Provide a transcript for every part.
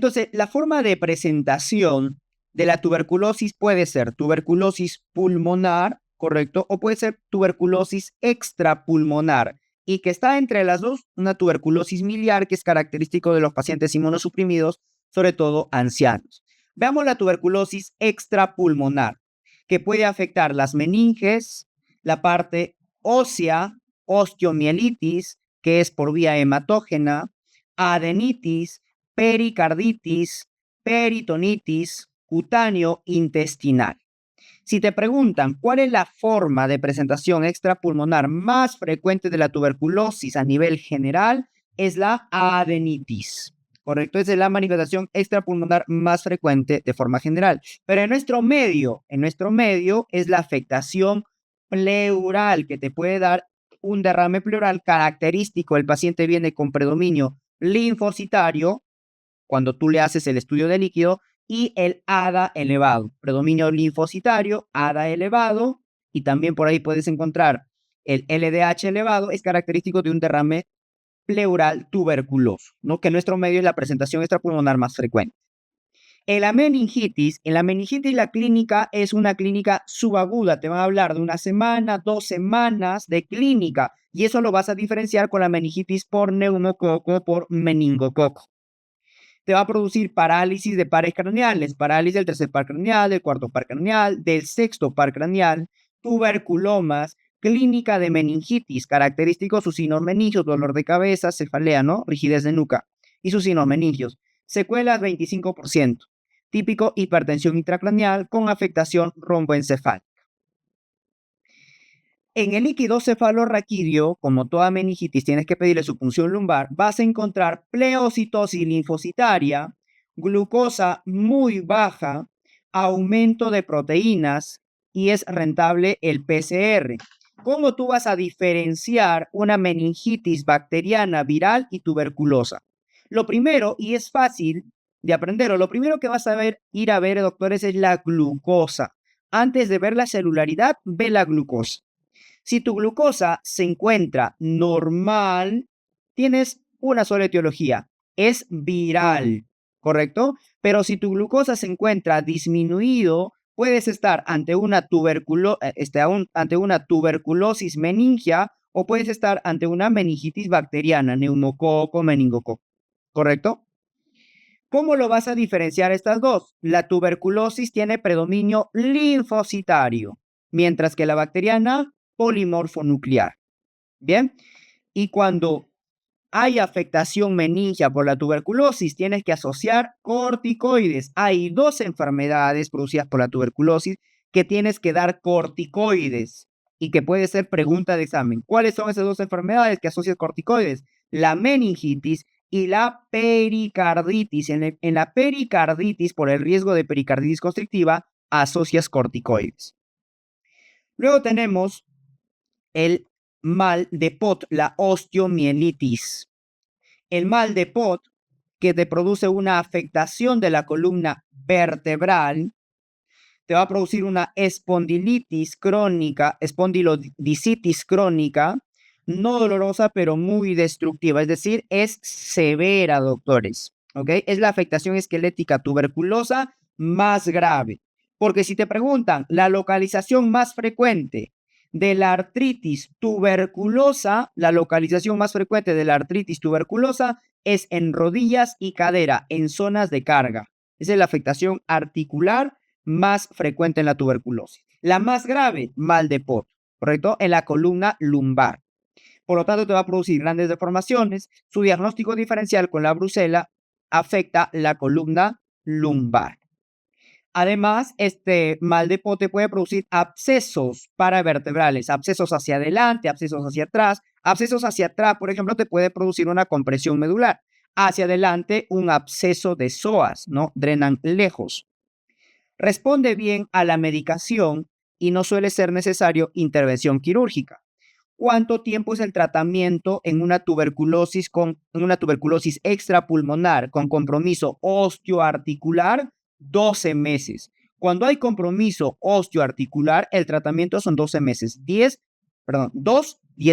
Entonces, la forma de presentación de la tuberculosis puede ser tuberculosis pulmonar, ¿correcto? O puede ser tuberculosis extrapulmonar y que está entre las dos, una tuberculosis miliar que es característico de los pacientes inmunosuprimidos, sobre todo ancianos. Veamos la tuberculosis extrapulmonar, que puede afectar las meninges, la parte ósea, osteomielitis, que es por vía hematógena, adenitis, pericarditis, peritonitis, cutáneo, intestinal. Si te preguntan cuál es la forma de presentación extrapulmonar más frecuente de la tuberculosis a nivel general, es la adenitis. ¿Correcto? Esa es la manifestación extrapulmonar más frecuente de forma general. Pero en nuestro medio es la afectación pleural que te puede dar un derrame pleural característico. El paciente viene con predominio linfocitario cuando tú le haces el estudio de líquido y el ADA elevado, predominio linfocitario, ADA elevado, y también por ahí puedes encontrar el LDH elevado, es característico de un derrame pleural tuberculoso, ¿no? Que en nuestro medio es la presentación extrapulmonar más frecuente. En la meningitis la clínica es una clínica subaguda, te van a hablar de una semana, 2 semanas de clínica, y eso lo vas a diferenciar con la meningitis por neumococo, por meningococo. Te va a producir parálisis de pares craneales, parálisis del tercer par craneal, del cuarto par craneal, del sexto par craneal, tuberculomas, clínica de meningitis, característicos sus signos meningios, dolor de cabeza, cefalea, ¿no? Rigidez de nuca y sus signos meningios. Secuelas 25%, típico hipertensión intracraneal con afectación romboencefálica. En el líquido cefalorraquídeo, como toda meningitis, tienes que pedirle su punción lumbar, vas a encontrar pleocitosis linfocitaria, glucosa muy baja, aumento de proteínas y es rentable el PCR. ¿Cómo tú vas a diferenciar una meningitis bacteriana, viral y tuberculosa? Lo primero, y es fácil de aprenderlo, lo primero que vas a ir a ver, doctores, es la glucosa. Antes de ver la celularidad, ve la glucosa. Si tu glucosa se encuentra normal, tienes una sola etiología, es viral, ¿correcto? Pero si tu glucosa se encuentra disminuido, puedes estar ante una tuberculosis meningia o puedes estar ante una meningitis bacteriana, neumococo, meningococo, ¿correcto? ¿Cómo lo vas a diferenciar estas dos? La tuberculosis tiene predominio linfocitario, mientras que la bacteriana polimorfonuclear. Bien, y cuando hay afectación meningia por la tuberculosis, tienes que asociar corticoides. Hay 2 enfermedades producidas por la tuberculosis que tienes que dar corticoides y que puede ser pregunta de examen. ¿Cuáles son esas 2 enfermedades que asocias corticoides? La meningitis y la pericarditis. En la pericarditis, por el riesgo de pericarditis constrictiva, asocias corticoides. Luego tenemos el mal de Pot, la osteomielitis. El mal de Pot, que te produce una afectación de la columna vertebral, te va a producir una espondilitis crónica, espondilodicitis crónica, no dolorosa, pero muy destructiva. Es decir, es severa, doctores. ¿Ok? Es la afectación esquelética tuberculosa más grave. Porque si te preguntan la localización más frecuente de la artritis tuberculosa, la localización más frecuente de la artritis tuberculosa es en rodillas y cadera, en zonas de carga. Esa es la afectación articular más frecuente en la tuberculosis. La más grave, mal de Pot, ¿correcto? En la columna lumbar. Por lo tanto, te va a producir grandes deformaciones. Su diagnóstico diferencial con la brucela afecta la columna lumbar. Además, este mal de Pot puede producir abscesos paravertebrales, abscesos hacia adelante, abscesos hacia atrás. Abscesos hacia atrás, por ejemplo, te puede producir una compresión medular. Hacia adelante, un absceso de psoas, ¿no? Drenan lejos. Responde bien a la medicación y no suele ser necesario intervención quirúrgica. ¿Cuánto tiempo es el tratamiento en una tuberculosis extrapulmonar con compromiso osteoarticular? 12 meses. Cuando hay compromiso osteoarticular, el tratamiento son 12 meses. 10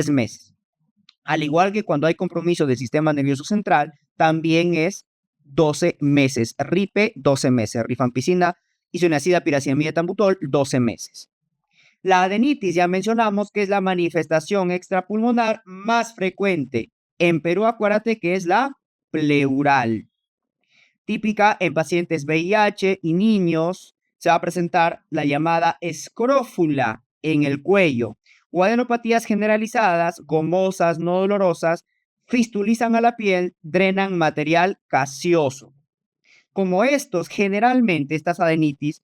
meses. Al igual que cuando hay compromiso del sistema nervioso central, también es 12 meses. Ripe, 12 meses. Rifampicina, isoniazida, piracetamida, tambutol, 12 meses. La adenitis, ya mencionamos que es la manifestación extrapulmonar más frecuente. En Perú, acuérdate que es la pleural. Típica en pacientes VIH y niños, se va a presentar la llamada escrófula en el cuello o adenopatías generalizadas, gomosas, no dolorosas, fistulizan a la piel, drenan material gaseoso. Como estos, generalmente estas adenitis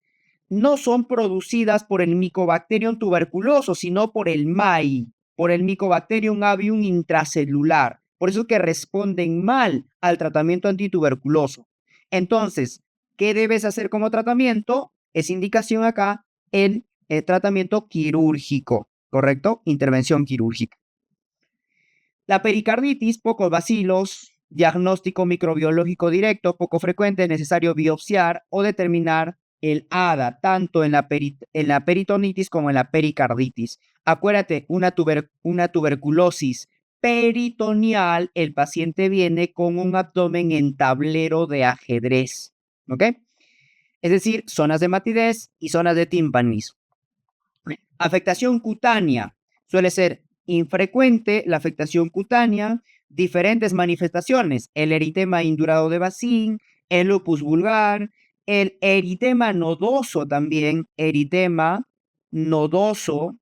no son producidas por el Mycobacterium tuberculoso, sino por el MAI, por el Mycobacterium avium intracelular. Por eso que responden mal al tratamiento antituberculoso. Entonces, ¿qué debes hacer como tratamiento? Es indicación acá el tratamiento quirúrgico, ¿correcto? Intervención quirúrgica. La pericarditis, pocos bacilos, diagnóstico microbiológico directo, poco frecuente, necesario biopsiar o determinar el ADA, tanto en la peritonitis como en la pericarditis. Acuérdate, una tuberculosis peritoneal, el paciente viene con un abdomen en tablero de ajedrez, ¿ok? Es decir, zonas de matidez y zonas de tímpanis. Afectación cutánea suele ser infrecuente la afectación cutánea, diferentes manifestaciones, el eritema indurado de Bacin, el lupus vulgar, el eritema nodoso también, eritema nodoso.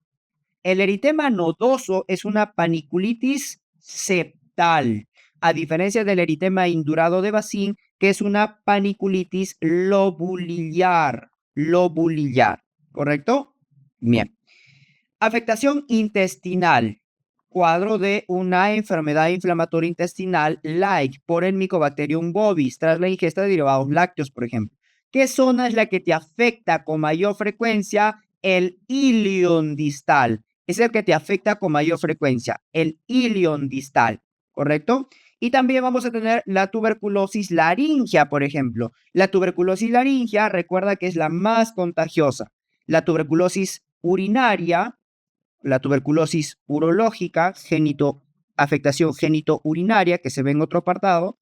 El eritema nodoso es una paniculitis septal, a diferencia del eritema indurado de Bacin, que es una paniculitis lobulillar, ¿correcto? Bien. Afectación intestinal, cuadro de una enfermedad inflamatoria intestinal like por el Mycobacterium bovis tras la ingesta de derivados lácteos, por ejemplo. ¿Qué zona es la que te afecta con mayor frecuencia? El ilion distal. Es el que te afecta con mayor frecuencia, el ilion distal, ¿correcto? Y también vamos a tener la tuberculosis laringea, por ejemplo. La tuberculosis laringea, recuerda que es la más contagiosa. La tuberculosis urinaria, la tuberculosis urológica, afectación genitourinaria, que se ve en otro apartado,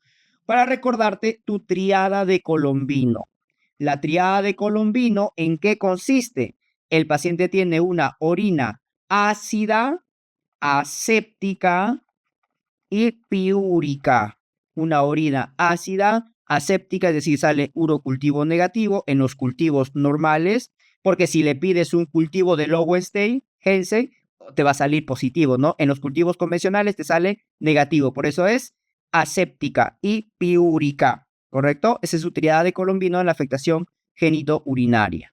para recordarte tu triada de Colombino. La triada de Colombino, ¿en qué consiste? El paciente tiene una orina ácida, aséptica y piúrica. Una orina ácida, aséptica, es decir, sale urocultivo negativo en los cultivos normales, porque si le pides un cultivo de Lowenstein, Hense, te va a salir positivo, ¿no? En los cultivos convencionales te sale negativo, por eso es aséptica y piúrica, ¿correcto? Esa es su triada de Colombino en la afectación genitourinaria.